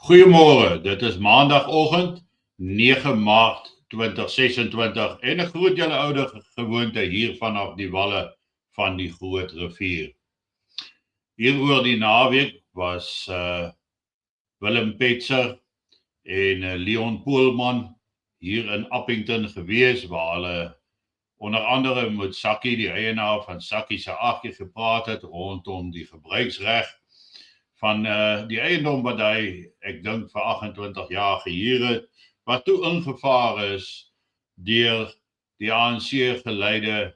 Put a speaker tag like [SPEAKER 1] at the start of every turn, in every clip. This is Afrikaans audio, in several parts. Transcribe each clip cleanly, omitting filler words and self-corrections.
[SPEAKER 1] Goeiemôre, dit is maandagoggend 9 Maart 2026 en ek groet julle oude gewoonte hier vanaf die walle van die Groot Rivier. Hier oor die naweek was Willem Petzer en Leon Poelman hier in Appington gewees waar hulle onder andere met Sakkie, die eienaar van Sakkie se aggie gepraat het rondom die gebruiksreg van die eiendom wat hy, ek dink vir 28 jaar gehuur het, wat toe ingevaar is deur die ANC geleide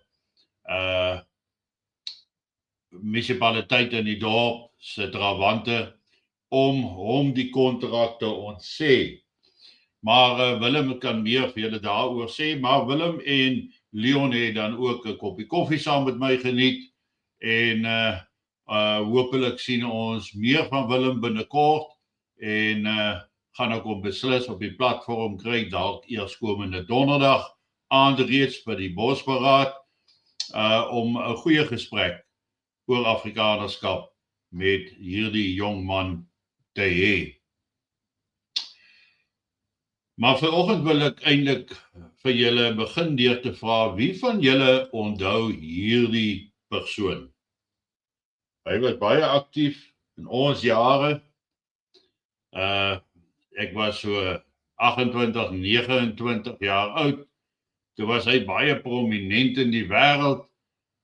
[SPEAKER 1] munisipaliteit in die dorp se drawante om hom die kontrak te ontsê. Maar Willem kan meer vir julle daaroor sê, maar Willem en Leon het dan ook 'n koppie koffie saam met my geniet en hopelik sien ons meer van Willem binnekort en gaan ek hom beslis op die platform kry dalk eerskomende donderdag aand reeds by die Bosberaad om 'n goeie gesprek oor Afrikanerskap met hierdie jong man te hê. Maar vanoggend wil ek eintlik vir julle begin deur te vra, wie van julle onthou hierdie persoon? Hy was baie aktief in ons jare. Ek was so 28, 29 jaar oud. Toe was hy baie prominent in die wêreld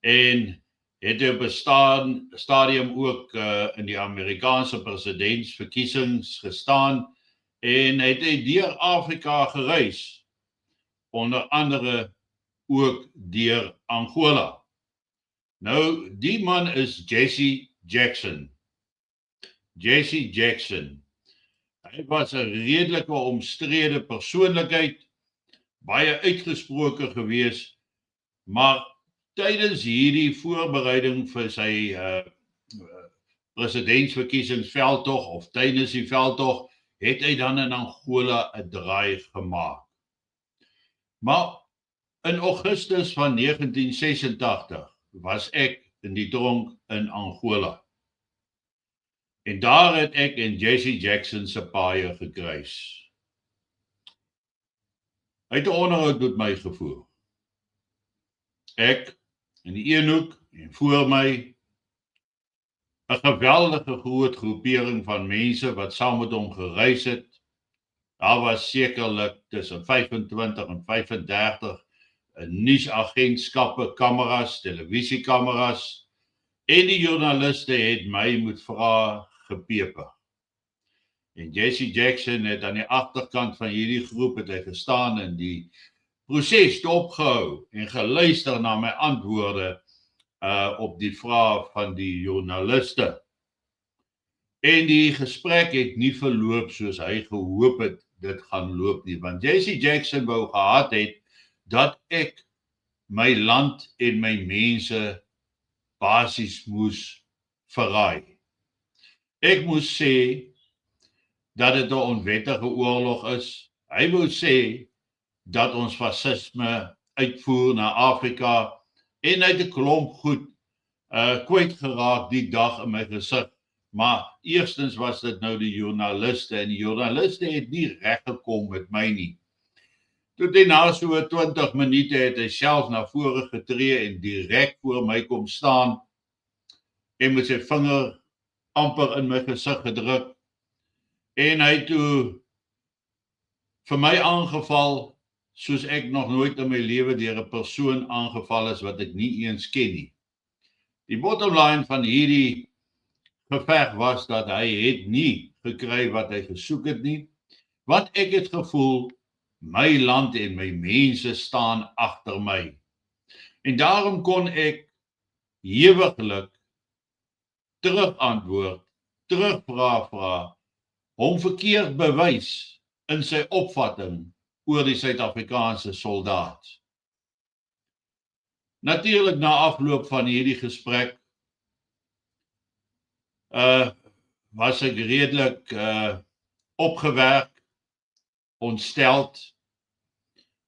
[SPEAKER 1] en het op 'n stadium ook in die Amerikaanse presidentsverkiesings gestaan en het deur Afrika gereis, onder andere ook deur Angola. Nou, die man is Jesse Jackson. Jesse Jackson. Hy was 'n redelike omstrede persoonlikheid, baie uitgesproke gewees, maar tydens hierdie voorbereiding vir sy presidentsverkiesingsveldtog of tydens die veldtog het hy dan in Angola 'n draai gemaak. Maar in Augustus van 1986 was ek in die tronk in Angola. En daar het ek en Jesse Jackson se paaie gekruis. Hy het 'n onderhoud met my gevoer. Ek in die een hoek en voor my 'n geweldige groot groepering van mense wat saam met hom gereis het. Daar was sekerlik tussen 25 en 35 nuusagentskappe, kameras, televisiekameras en die joernaliste het my moet vra gepeper. En Jesse Jackson het aan die agterkant van hierdie groep het hy gestaan en die proses opgehou en geluister na my antwoorde op die vrae van die joernaliste. En die gesprek het nie verloop soos hy gehoop het dit gaan loop nie, want Jesse Jackson wou gehad het dat ek my land en my mense basies moes verraai. Ek moes sê dat dit 'n onwettige oorlog is. Hy wou sê dat ons fasisme uitvoer na Afrika en uit 'n klomp goed kwyt geraak die dag in my gesig. Maar eerstens was dit nou die joernaliste en die joernaliste het nie reg gekom met my nie. Toe hy na so 20 minute het hy self na vore getree en direk voor my kom staan en met sy vinger amper in my gesig gedruk. En hy toe vir my aangeval soos ek nog nooit in my lewe deur 'n persoon aangeval is wat ek nie eens ken nie. Die bottom line van hierdie geveg was dat hy het nie gekry wat hy gesoek het nie, want ek het gevoel my land en my mense staan agter my. En daarom kon ek hewiglik terugantwoord, terugvra, hom verkeerd bewys in sy opvatting oor die Suid-Afrikaanse soldaat. Natuurlik na afloop van hierdie gesprek was ek redelik opgewerk, ontsteld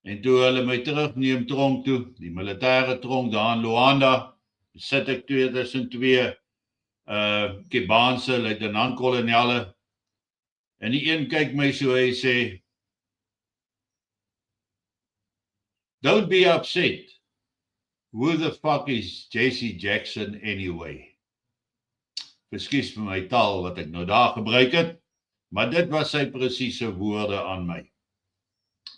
[SPEAKER 1] en toe hulle my terugneem tronk toe, die militêre tronk daar in Luanda, sit ek 2002 Kubaanse luitenant-kolonelle En die een kyk my so, hy sê, don't be upset. Who the fuck is Jesse Jackson anyway? Verskies vir my taal wat ek nou daar gebruik het, maar dit was sy presiese woorde aan my.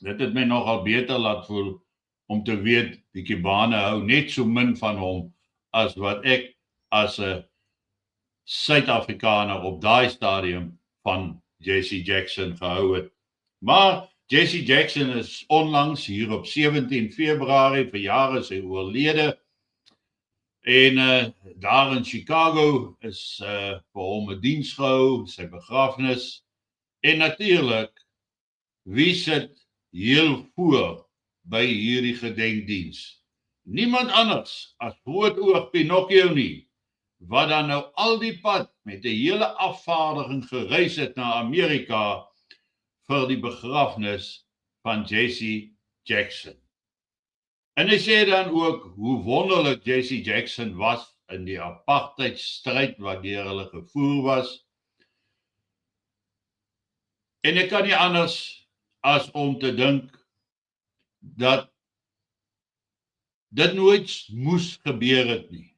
[SPEAKER 1] Dit het my nogal beter laat voel om te weet die Kubane hou net so min van hom as wat ek as 'n Suid-Afrikaner op daai stadium van Jesse Jackson gehou het. Maar Jesse Jackson is onlangs hier op 17 Februarie verjaar sy oorlede. En daar in Chicago is vir hom 'n diens gehou, sy begrafnis. En natuurlik, wie sit heel voor by hierdie gedenkdiens? Niemand anders as Grootoog Pinocchio nie, wat dan nou al die pad met 'n hele afvaardiging gereis het na Amerika vir die begrafnis van Jesse Jackson. En hy sê dan ook hoe wonderlik Jesse Jackson was in die apartheidstryd wat deur hulle gevoer was. En ek kan nie anders as om te dink dat dit nooit moes gebeur het nie.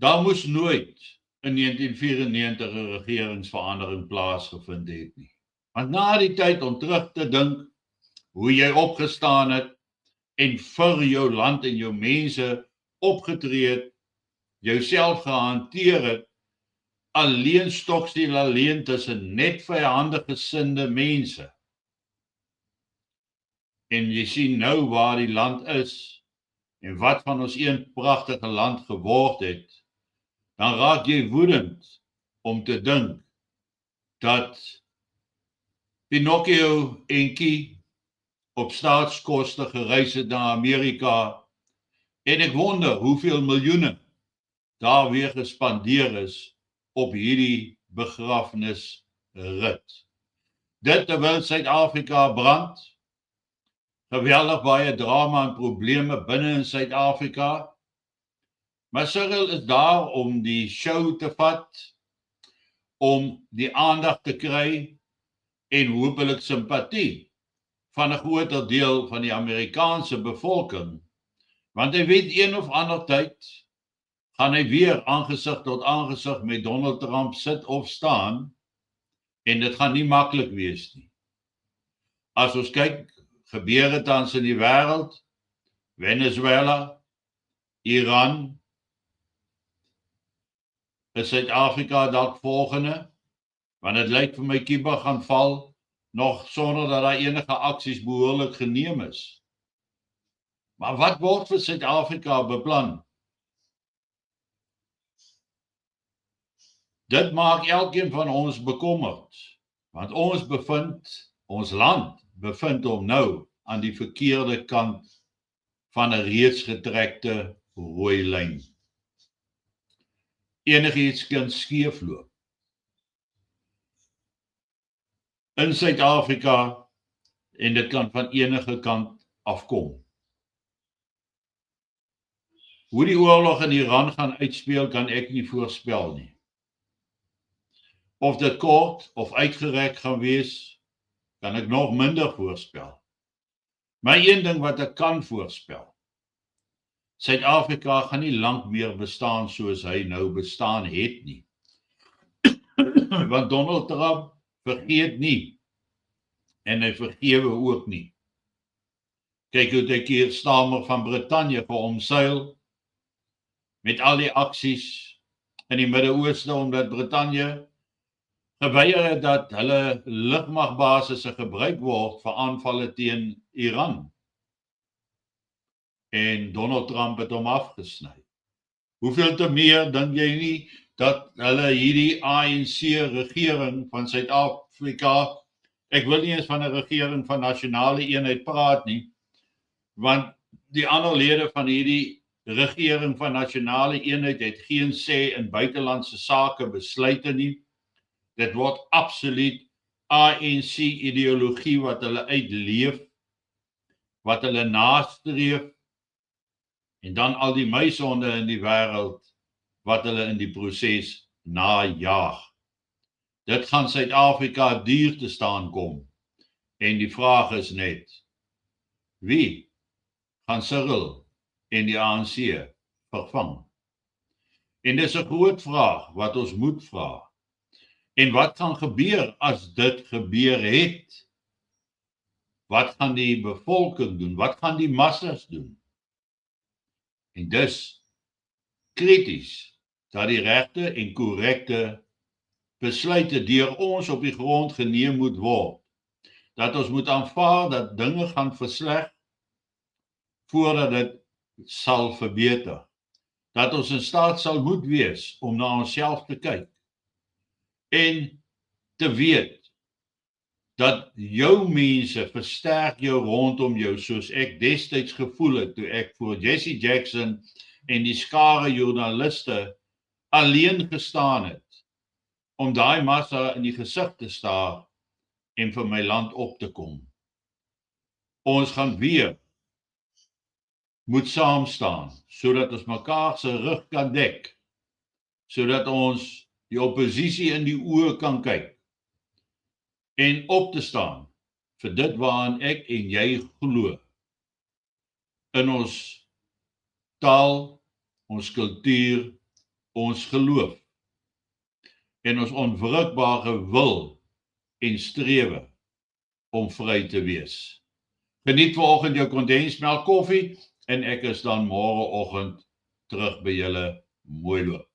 [SPEAKER 1] Daar moes nooit in 1994 'n regeringsverandering plaasgevind het nie. Want na die tyd om terug te dink hoe jy opgestaan het en vir jou land en jou mense opgetree het, jouself gehanteer het, alleen stokstel alleen tussen net vyhandige gesinde mense. En jy sien nou waar die land is en wat van ons een pragtige land geword het, dan raak jy woedend om te dink dat Pinocchio enkie op staatskoste gereis het na Amerika en ek wonder hoeveel miljoene daar weer gespandeer is op hierdie begrafnisrit. Dit terwyl Suid-Afrika brand, geweldig baie drama en probleme binne in Suid-Afrika, maar Cyril is daar om die show te vat, om die aandag te kry en hopelik simpatie van 'n groter deel van die Amerikaanse bevolking, want hy weet een of ander tyd gaan hy weer aangesig tot aangesig met Donald Trump sit of staan en dit gaan nie maklik wees nie. As ons kyk, gebeur het tans in die wêreld, Venezuela, Iran, is Suid-Afrika dalk volgende, want dit lyk vir my Cuba gaan val, nog sonder dat daar enige aksies behoorlik geneem is. Maar wat word vir Suid-Afrika beplan? Dit maak elkeen van ons bekommerd, want ons land bevind hom nou aan die verkeerde kant van 'n reeds getrekte rooi lyn. Enigiets kan skeefloop. In Suid-Afrika en dit kan van enige kant afkom. Hoe die oorlog in Iran gaan uitspeel kan ek nie voorspel nie. Of dit kort of uitgerek gaan wees, kan ek nog minder voorspel. Maar een ding wat ek kan voorspel, Suid-Afrika gaan nie lank meer bestaan soos hy nou bestaan het nie. Want Donald Trump vergeet nie, en hy vergewe ook nie. Kyk hoe die Keerstamer van Brittanje vir omseil, met al die aksies in die Midde-Ooste, omdat Brittanje geweier het dat hulle lugmagbasisse gebruik word vir aanvalle teen Iran. En Donald Trump het hom afgesny. Hoeveel te meer dink jy nie dat hulle hierdie ANC-regering van Suid-Afrika, ek wil nie eens van 'n regering van nasionale eenheid praat nie, want die ander lede van hierdie regering van nasionale eenheid het geen sê in buitelandse sake besluite nie. Dit word absoluut ANC-ideologie wat hulle uitleef, wat hulle nastreef, en dan al die muisonde in die wêreld wat hulle in die proses najaag. Dit gaan Suid-Afrika duur te staan kom. En die vraag is net, wie gaan Cyril en die ANC vervang? En dis 'n groot vraag wat ons moet vra. En wat gaan gebeur as dit gebeur het? Wat gaan die bevolking doen? Wat gaan die massas doen? En dis krities dat die regte en korrekte besluite deur ons op die grond geneem moet word. Dat ons moet aanvaar dat dinge gaan versleg voordat dit sal verbeter. Dat ons in staat sal moet wees om na onsself te kyk en te weet dat jou mense versterk jou rondom jou, soos ek destyds gevoel het toe ek voor Jesse Jackson en die skare joernaliste alleen gestaan het om daai massa in die gesig te staar en vir my land op te kom. Ons gaan weer moet saam staan sodat ons mekaar se rug kan dek, sodat ons die oppositie in die oë kan kyk en op te staan vir dit waaraan ek en jy glo. In ons taal, ons kultuur, ons geloof en ons onwrikbare wil en strewe om vry te wees. Geniet vanoggend jou kondensmelk koffie en ek is dan môreoggend terug by julle. Mooi loop.